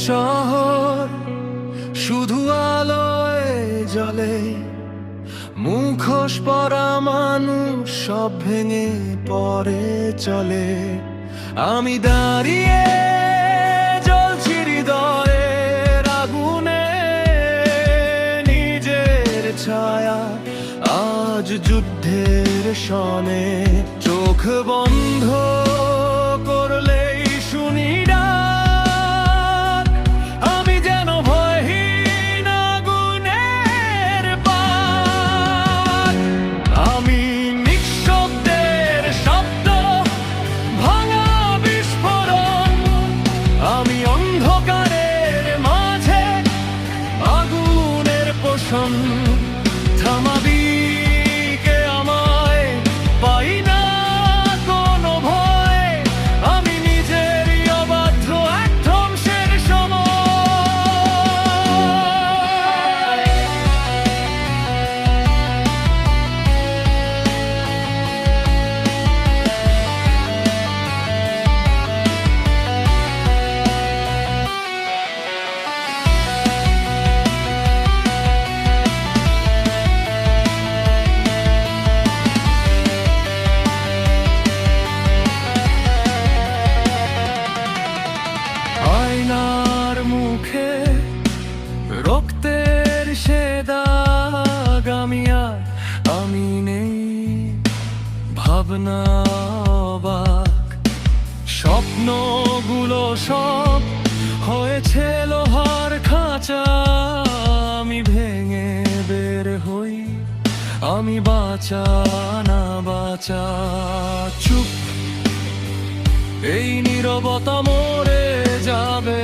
শহর শুধু আলোয় জ্বলে, মুখোশ পরা মানুষ সব ভেঙে পড়ে চলে। আমি দাঁড়িয়ে জ্বলছি হৃদয়ের আগুনে, নিজের ছায়া আজ যুদ্ধের শনে। চোখ বন্ধ করলেই শুনি ডাক, আমি যেন ভয়হীন আগুনের পাক। আমি নিঃশব্দের শব্দ, ভাঙা বিস্ফোরণ, আমি অন্ধকারের মাঝে আগুনের পোষণ। থামাবি কে আমায়, পাই না কোনো ভয়, আমি নিজেরই অবাধ্য এক ধ্বংসের সময়। আয়নার মুখে রক্তের সে দাগ, আমি নেই ভাবনা অবাক। স্বপ্নগুলো সব হয়েছে লোহার খাঁচা, আমি ভেঙে বের হই, আমি বাঁচা না বাঁচা। চুপ, এই নীরবতা মরে যাবে।